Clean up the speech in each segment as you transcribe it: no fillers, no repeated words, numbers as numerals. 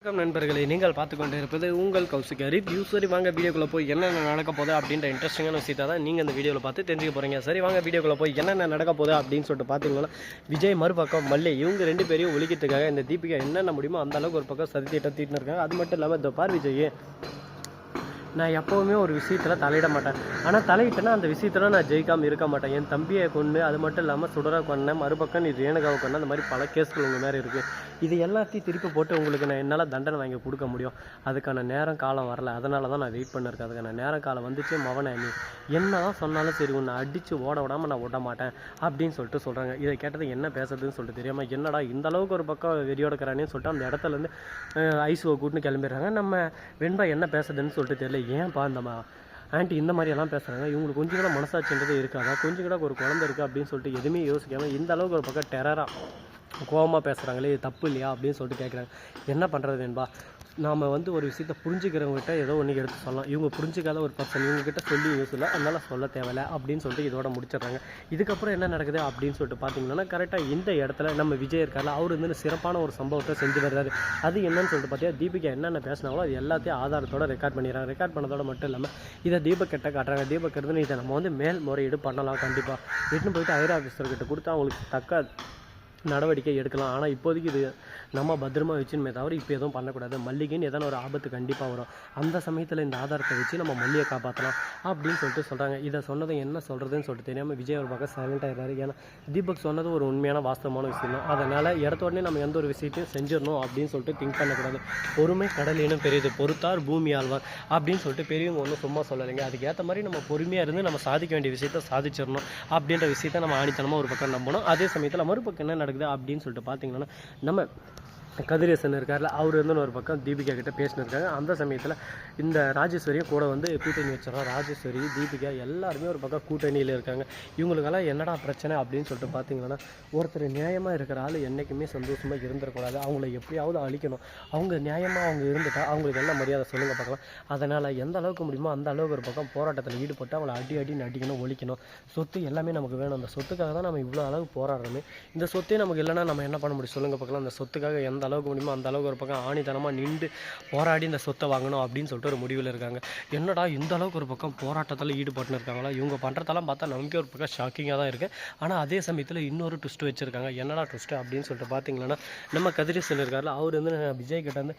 வணக்கம் நண்பர்களே, நீங்கள் பார்த்து கொண்டு இருப்பது உங்கள் கௌசிக் ரிவ்யூ. சரி வாங்க வீடியோக்குள்ளே போய் என்னென்ன நடக்க போகுது அப்படின்ற இன்ட்ரெஸ்டிங்கான விஷயத்தை தான் நீங்கள் இந்த வீடியோவில் பார்த்து தெரிஞ்சுக்க போகிறீங்க. சரி வாங்க வீடியோக்குள்ளே போய் என்னென்ன நடக்க போகுது அப்படின்னு சொல்லிட்டு பார்த்தீங்கன்னா, விஜய் மறுபக்கம் மல்லை இவங்க ரெண்டு பேரையும் ஒழிக்கிறதுக்காக இந்த தீபிகா என்னென்ன முடியுமோ அந்த அளவுக்கு ஒரு பக்கம் சதி திட்டம் தீட்டின்னு இருக்காங்க. அது மட்டும் இல்லாமல் இந்த பார் விஜய், நான் எப்போவுமே ஒரு விஷயத்தில் தலையிட மாட்டேன். ஆனால் தலையிட்டேன்னா அந்த விஷயத்தில் நான் ஜெயிக்காமல் இருக்க மாட்டேன். என் தம்பியை கொண்டு, அது மட்டும் இல்லாமல் சுடரை கொண்டேன், மறுபக்கம் நீ ரேணுகாவை கொண்டு, அந்த மாதிரி பல கேஸ்கள் உங்கள் மாதிரி இருக்குது. இது எல்லாத்தையும் திருப்பி போட்டு உங்களுக்கு நான் என்னால் தண்டனை வாங்கி கொடுக்க முடியும். அதுக்கான நேரம் காலம் வரல. அதனால தான் நான் வெயிட் பண்ணிருக்கேன். அதுக்கான நேரம் காலம் வந்துச்சு. மவனை நீ என்ன தான் சொன்னாலும் சரி, உன்னை அடித்து ஓட விடாமல் நான் விட மாட்டேன் அப்படின்னு சொல்லிட்டு சொல்கிறாங்க. இதை கேட்டது என்ன பேசுறதுன்னு சொல்லிட்டு தெரியாமல், என்னடா இந்த அளவுக்கு ஒரு பக்கம் வெறியோடுக்கிறானேன்னு சொல்லிட்டு அந்த இடத்துலேருந்து ஐசுவை கூட்டின்னு கிளம்பிடுறாங்க. நம்ம வெண்பா என்ன பேசுறதுன்னு சொல்லிட்டு தெரியல. ஏன்ப்பா இந்த ஆண்டி இந்த மாதிரியெல்லாம் பேசுகிறாங்க, இவங்களுக்கு கொஞ்சம் கூட மனசாட்சின்றதே இருக்காதா, கொஞ்சம் கூட ஒரு குழந்தை இருக்குது அப்படின்னு சொல்லிட்டு எதுவுமே யோசிக்காமல் இந்த அளவுக்கு ஒரு பக்கம் டெரராக கோபமாக பேசுகிறாங்களே, இது தப்பு இல்லையா அப்படின்னு சொல்லிட்டு கேட்குறாங்க. என்ன பண்ணுறது வேண்பா, நாம் ஒரு விஷயத்தை புரிஞ்சுக்கிறவங்ககிட்ட ஏதோ ஒன்று எடுத்து சொல்லலாம். இவங்க புரிஞ்சிக்காத ஒரு பர்சன் இவங்ககிட்ட சொல்லி யூஸ் இல்லை, அதனால் சொல்ல தேவையில்லை அப்படின்னு சொல்லிட்டு இதோட முடிச்சிடுறாங்க. இதுக்கப்புறம் என்ன நடக்குது அப்படின்னு சொல்லிட்டு பார்த்தீங்கன்னா, கரெக்டாக இந்த இடத்துல நம்ம விஜய் இருக்கார்ல, அவர் சிறப்பான ஒரு சம்பவத்தை செஞ்சு வர்றாரு. அது என்னன்னு சொல்லிட்டு பார்த்தீங்கன்னா, தீபிகா என்னென்ன பேசினாங்களோ அது எல்லாத்தையும் ஆதாரத்தோட ரெக்கார்ட் பண்ணிடுறாங்க. ரெக்கார்ட் பண்ணதோட மட்டும் இல்லாமல் இதை தீபக் கிட்ட காட்டுறாங்க. தீபக் இருந்து இதை நம்ம மேல் முறையீடு பண்ணலாம், கண்டிப்பாக எட்டுன்னு போயிட்டு ஹையர் ஆஃபீஸர்கிட்ட கொடுத்து அவங்களுக்கு தக்க நடவடிக்கை எடுக்கலாம். ஆனால் இப்போதைக்கு இது நம்ம பத்திரமா வச்சுமே தவிர இப்போ எதுவும் பண்ணக்கூடாது. மல்லிகைன்னு எதனா ஒரு ஆபத்து கண்டிப்பாக வரும். அந்த சமயத்தில் இந்த ஆதாரத்தை வச்சு நம்ம மல்லியை காப்பாற்றலாம் அப்படின்னு சொல்லிட்டு சொல்கிறாங்க. இதை சொன்னதை என்ன சொல்கிறதுன்னு சொல்லிட்டு தெரியாமல் விஜய் ஒரு பக்கம் சைலண்ட் ஆகிடுறாரு. ஏன்னா தீபக் சொன்னது ஒரு உண்மையான வாஸ்தவமான விஷயம் தான். அதனால் இடத்த உடனே நம்ம எந்த ஒரு விஷயத்தையும் செஞ்சிடணும் அப்படின்னு சொல்லிட்டு திங்க் பண்ணக்கூடாது. பொறுமை கடலினும் பெரியது, பொறுத்தார் பூமி ஆழ்வார் அப்படின்னு சொல்லிட்டு பெரியவங்க ஒன்றும் சும்மா சொல்லலைங்க. அதுக்கேற்ற மாதிரி நம்ம பொறுமையாக இருந்து நம்ம சாதிக்க வேண்டிய விஷயத்தை சாதிச்சிடணும் அப்படின்ற விஷயத்தை நம்ம ஆணித்தனமாக ஒரு பக்கம் நம்பணும். அதே சமயத்தில் மறுபக்கம் என்ன நடக்குது அப்படின்னு சொல்லிட்டு பார்த்தீங்கன்னா, நம்ம கதிரேசன் இருக்கார்ல, அவர் ஒரு பக்கம் தீபிகா கிட்ட பேசினிருக்காங்க. அந்த சமயத்தில் இந்த ராஜேஸ்வரியும் கூட கூட்டணி வச்சிடறோம். ராஜேஸ்வரி, தீபிகா எல்லாருமே ஒரு பக்கம் கூட்டணியில் இருக்காங்க. இவங்களுக்கெல்லாம் என்னடா பிரச்சனை அப்படின்னு சொல்லிட்டு பார்த்தீங்கன்னா, ஒருத்தர் நியாயமாக இருக்கிற ஆள் என்றைக்குமே சந்தோஷமாக இருந்துடக்கூடாது. அவங்கள எப்படியாவது அழிக்கணும். அவங்க நியாயமாக அவங்க இருந்துட்டால் அவங்களுக்கு எல்லாம் மரியாதை சொல்லுங்க பார்க்கலாம். அதனால் எந்த அளவுக்கு முடியுமோ அந்த அளவுக்கு ஒரு பக்கம் போராட்டத்தில் ஈடுபட்டு அவங்கள அடின்னு அடிக்கணும், ஒழிக்கணும். சொத்து எல்லாமே நமக்கு வேணும். அந்த சொத்துக்காக தான் நம்ம இவ்வளோ அளவுக்கு போராடுறோமே. இந்த சொத்தே நமக்கு இல்லைன்னா நம்ம என்ன பண்ண முடியும் சொல்லுங்க பார்க்கலாம். அந்த சொத்துக்காக எந்த அளவுக்கு முடியுமோ அந்த அளவுக்கு ஒரு பக்கம் ஆணித்தனமாக நின்று போராடி இந்த சொத்தை வாங்கணும் அப்படின்னு சொல்லிட்டு ஒரு முடிவில் இருக்காங்க. என்னடா இந்த அளவுக்கு ஒரு பக்கம் போராட்டத்தில் ஈடுபட்டுன்னு இருக்காங்களா, இவங்க பண்ணுறதெல்லாம் பார்த்தா நமக்கே ஒரு பக்கம் ஷாக்கிங்காக தான் இருக்குது. ஆனால் அதே சமயத்தில் இன்னொரு ட்விஸ்ட் வச்சுருக்காங்க. என்னடா ட்விஸ்ட்டு அப்படின்னு சொல்லிட்டு பார்த்தீங்கன்னா, நம்ம கதிரேசன் இருக்கார்ல, அவர் விஜய் கிட்ட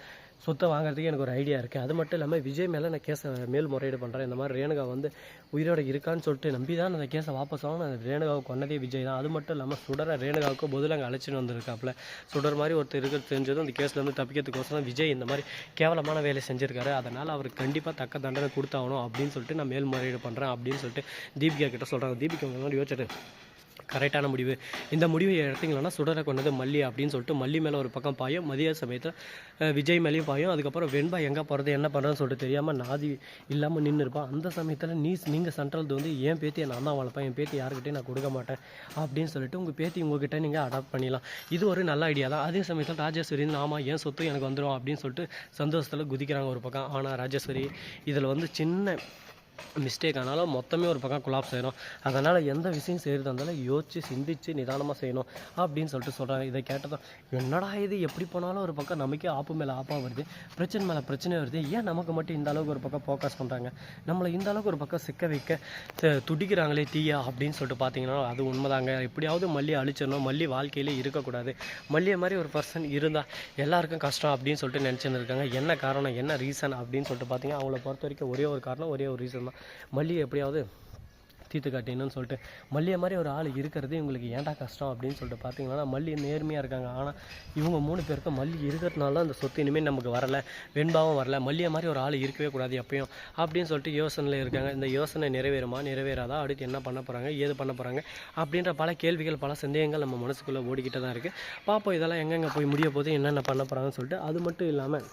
சொத்தை வாங்குறதுக்கு எனக்கு ஒரு ஐடியா இருக்குது. அது மட்டும் இல்லாமல் விஜய் மேலே நான் கேஸை மேல்முறையீடு பண்ணுறேன். இந்த மாதிரி ரேணுகா உயிரோடு இருக்கான்னு சொல்லிட்டு நம்பி தான் அந்த கேஸை வாபஸ் வாங்க. அந்த ரேணுகாவை கொண்டதே விஜய் தான். அது மட்டும் இல்லாமல் சுடரை ரேணுகாவுக்கு பதில் அங்கே அழைச்சின்னு வந்திருக்காப்புல. சுடர் மாதிரி ஒருத்தர் இருக்கிறது தெரிஞ்சதும் அந்த கேஸ்லேருந்து தப்பிக்கிறதுக்கோசரம் விஜய் இந்த மாதிரி கேவலமான வேலை செஞ்சுருக்காரு. அதனால் அவருக்கு கண்டிப்பாக தக்க தண்டனை கொடுத்தாகணும் அப்படின்னு சொல்லிட்டு நான் மேல்முறையீடு பண்ணுறேன் அப்படின்னு சொல்லிட்டு தீபிகா கிட்ட சொல்கிறாங்க. தீபிகா முன்னாடி யோசிச்சுட்டு, கரெக்டான முடிவு, இந்த முடிவை எடுத்திங்களன்னா சுடரை கொண்டது மல்லி அப்படின்னு சொல்லிட்டு மல்லி மேலே ஒரு பக்கம் பாயும், மதிய சமயத்தில் விஜய் மேலேயும் பாயும். அதுக்கப்புறம் வெண்பா எங்கே போகிறது என்ன பண்ணுறதுன்னு சொல்லிட்டு தெரியாமல் நாதி இல்லாமல் நின்று இருப்பான். அந்த சமயத்தில் நீங்கள் சென்ட்ரல் என் பேத்தியை நான் தான் வளர்ப்பேன், என் பேத்தி யாருக்கிட்டே நான் கொடுக்க மாட்டேன் அப்படின்னு சொல்லிட்டு உங்கள் பேத்தி உங்ககிட்ட நீங்கள் அடாப்ட் பண்ணிடலாம். இது ஒரு நல்ல ஐடியா தான். அதே சமயத்தில் ராஜேஸ்வரி ஆமாம் என் சொத்து எனக்கு வந்துடும் அப்படின்னு சொல்லிட்டு சந்தோஷத்தில் குதிக்கிறாங்க ஒரு பக்கம். ஆனால் ராஜேஸ்வரி இதில் சின்ன மிஸ்டேக் ஆனாலும் மொத்தமே ஒரு பக்கம் கொலாப்ஸ் ஆயிடும். அதனால் எந்த விஷயம் செய்கிறதா இருந்தாலும் யோசித்து சிந்தித்து நிதானமாக செய்யணும் அப்படின்னு சொல்லிட்டு சொல்கிறாங்க. இதை கேட்டதும் என்னடா இது, எப்படி போனாலும் ஒரு பக்கம் நமக்கே ஆப்பு மேலே ஆப்பாக வருது, பிரச்சனை மேலே பிரச்சனை வருது, ஏன் நமக்கு மட்டும் இந்த அளவுக்கு ஒரு பக்கம் ஃபோக்கஸ் பண்ணுறாங்க, நம்மளை இந்த அளவுக்கு ஒரு பக்கம் சிக்க வைக்க துடிக்கிறாங்களே தீயா அப்படின்னு சொல்லிட்டு பார்த்தீங்கன்னா அது உண்மைதாங்க. எப்படியாவது மல்லியை அழிச்சிடணும், மல்லி வாழ்க்கையிலே இருக்கக்கூடாது, மல்லியை மாதிரி ஒரு பர்சன் இருந்தால் எல்லாருக்கும் கஷ்டம் அப்படின்னு சொல்லிட்டு நினச்சின்னு இருக்காங்க. என்ன காரணம், என்ன ரீசன் அப்படின்னு சொல்லிட்டு பார்த்தீங்கன்னா, அவங்கள பொறுத்த வரைக்கும் ஒரே ஒரு காரணம், ஒரே ஒரு ரீசன் தான், மல்லியை எப்படியாவது தீர்த்து காட்டினு சொல்லிட்டு. மல்லியை மாதிரி ஒரு ஆள் இருக்கிறது இவங்களுக்கு ஏன்டா கஷ்டம் அப்படின்னு சொல்லிட்டு பார்த்தீங்கன்னா, மல்லி நேர்மையாக இருக்காங்க. ஆனால் இவங்க 3 பேருக்கும் மல்லி இருக்கிறதுனால தான் அந்த சொத்து இனிமேல் நமக்கு வரலை, வெண்பாவும் வரல, மல்லியை மாதிரி ஒரு ஆள் இருக்கவே கூடாது எப்பயும் அப்படின்னு சொல்லிட்டு யோசனையில் இருக்காங்க. இந்த யோசனை நிறைவேறுமா நிறைவேறாதா, அடுத்து என்ன பண்ண போகிறாங்க, ஏது பண்ண போகிறாங்க அப்படின்ற பல கேள்விகள், பல சந்தேகங்கள் நம்ம மனசுக்குள்ளே ஓடிக்கிட்டு தான் இருக்குது. பார்ப்போம் இதெல்லாம் எங்கெங்கே போய் முடிய போது, என்னென்ன பண்ண போகிறாங்கன்னு சொல்லிட்டு. அது மட்டும் இல்லாமல்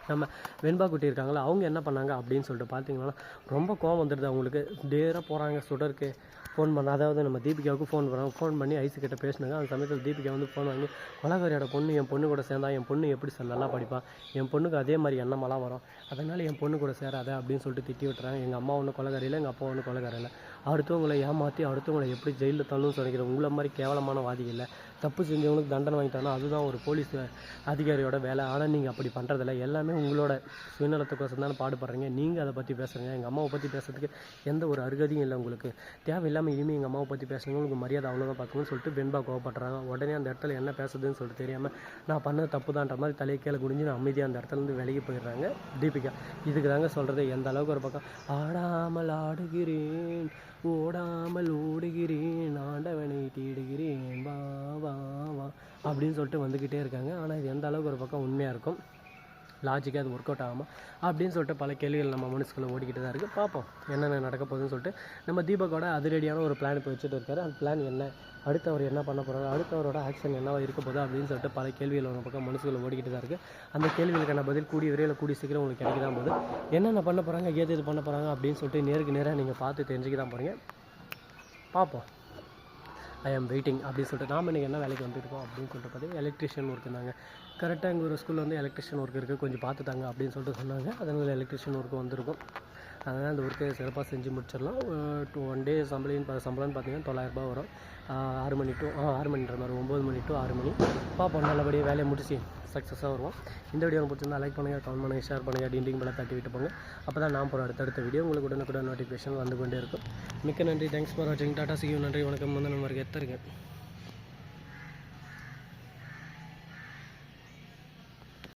நம்ம வெண்பா குட்டி இருக்காங்களா, அவங்க என்ன பண்ணாங்க அப்படின்னு சொல்லிட்டு பார்த்தீங்கன்னா, ரொம்ப கோவம் வந்துடுது அவங்களுக்கு. டேராக போகிறாங்க சுடருக்கு ஃபோன் பண்ண, அதாவது நம்ம தீபிகாவுக்கு ஃபோன் பண்ணுறாங்க. ஃபோன் பண்ணி ஐஸுக்கிட்ட பேசினாங்க. அந்த சமயத்தில் தீபிகா ஃபோன் வாங்கி, கொலகாரியோட பொண்ணு என் பொண்ணு கூட சேர்ந்தா என் பொண்ணு எப்படி சார் நல்லா படிப்பான், என் பொண்ணுக்கு அதே மாதிரி எண்ணமெல்லாம் வரும், அதனால் என் பொண்ணு கூட சேராத அப்படின்னு சொல்லிட்டு திட்டி விட்டுறாங்க. எங்கள் அம்மா ஒன்று கொலகாரியில், எங்கள் அப்பா ஒன்று கொலகாரியில், அடுத்தவங்களை ஏமாற்றி அடுத்தவங்களை எப்படி ஜெயிலில் தள்ளுன்னு சொல்லிக்கிறேன், உங்களை மாதிரி கேவலமான வாதி இல்லை, தப்பு செஞ்சவனுக்கு தண்டனை வாங்கி தரணும், அதுதான் ஒரு போலீஸ் அதிகாரியோட வேலை. ஆனால் நீங்கள் அப்படி பண்ணுறதில்ல. எல்லாமே உங்களோட சுயநலத்துக்கோசம் தானே பாடுபடுறீங்க. நீங்கள் அதை பற்றி பேசுகிறீங்க. எங்கள் அம்மாவை பற்றி பேசுறதுக்கு எந்த ஒரு அருகதையும் இல்லை உங்களுக்கு. தேவையில்லாமல் இனிமேல் எங்கள் அம்மாவை பற்றி பேசுகிறீங்க, உங்களுக்கு மரியாதை அவ்வளோதான் பார்க்கணும்னு சொல்லிட்டு வெண்பா கோவப்படுறாங்க. உடனே அந்த இடத்துல என்ன பேசுதுன்னு சொல்லிட்டு தெரியாமல் நான் பண்ணது தப்பு தான்ற மாதிரி தலையை கீழே குடிஞ்சு நான் அமைதியாக அந்த இடத்துலேருந்து விலகி போயிடுறாங்க தீபிகா. இதுக்கு தாங்க சொல்கிறது, எந்த அளவுக்கு ஒரு பக்கம் ஆடாமல் ஆடுகிறேன், ஓடாமல் ஓடுகிறேன், ஆண்டவனை தேடுகிறேன், வா வா வா அப்படின்னு சொல்லிட்டு வந்துக்கிட்டே இருக்காங்க. ஆனால் இது எந்த அளவுக்கு ஒரு பக்கம் உண்மையாக இருக்கும், லாஜிக்காக அது ஒர்க் அவுட் ஆகாமல் அப்படின்னு சொல்லிட்டு பல கேள்விகள் நம்ம மனசுக்குள்ளே ஓடிக்கிட்டு தான் இருக்குது. பார்ப்போம் என்னென்ன நடக்க போகுதுன்னு சொல்லிட்டு. நம்ம தீபக்கோட அதிரடியான ஒரு பிளான் இப்போ வச்சுட்டு இருக்காரு. அந்த பிளான் என்ன, அடுத்து அவர் என்ன பண்ண போகிறாரு, அடுத்தவரோட ஆக்ஷன் என்னவா இருக்க போகுது அப்படின்னு சொல்லிட்டு பல கேள்விகள் ஒரு பக்கம் மனசுக்குள்ளே ஓடிக்கிட்டு தான் இருக்குது. அந்த கேள்விகளுக்கான பதில் கூடிய விரைவில் கூடிய சீக்கிரம் உங்களுக்கு கிடைக்க தான் போகுது. என்னென்ன பண்ண போகிறாங்க, ஏது இது பண்ண போகிறாங்க அப்படின்னு சொல்லிட்டு நேருக்கு நேராக நீங்கள் பார்த்து தெரிஞ்சுக்க தான் போகிறீங்க. பார்ப்போம். ஐ ஆம் வெயிட்டிங் அப்படின்னு சொல்லிட்டு நாம் இன்றைக்கி என்ன வேலைக்கு வந்துருக்கோம் அப்படின்னு சொல்லிட்டு பார்த்தீங்கன்னா எலக்ட்ரிஷியன் ஒர்க் இருந்தாங்க. கரெக்டாக எங்கள் ஒரு ஸ்கூலில் வந்து எலக்ட்ரிஷியன் ஒர்க் இருக்குது, கொஞ்சம் பார்த்துட்டாங்க அப்படின்னு சொல்லிட்டு சொன்னாங்க. அதனால் எலக்ட்ரிஷியன் ஒர்க்கு வந்திருக்கும். அதனால் அந்த ஒர்க்கை சிறப்பாக செஞ்சு முடிச்சிடலாம். 1 டே சம்பளம்னு பார்த்தீங்கன்னா 900 ரூபாய் வரும். 6 மணி டு 6 மணின்ற மாதிரி 9 மணி டு 6 மணி. பார்ப்போம், நல்லபடியாக வேலையை முடிச்சு சக்ஸஸாக வருவோம். இந்த வீடியோ பிடிச்சிருந்தா லைக் பண்ணுங்கள், கமெண்ட் பண்ணுங்கள், ஷேர் பண்ணுங்கள், டிண்டிங் பெல்லை தட்டி விட்டு போங்க. அப்போ தான் நான் போகிற அடுத்த வீடியோ உங்களுக்கு உடனுக்குடன் நோட்டிஃபிகேஷன் வந்து கொண்டே இருக்கும். மிக்க நன்றி, தேங்க்ஸ் ஃபார் வாட்சிங். டாடா, see you, நன்றி, வணக்கம். வந்து நம்ம இருக்கேன்.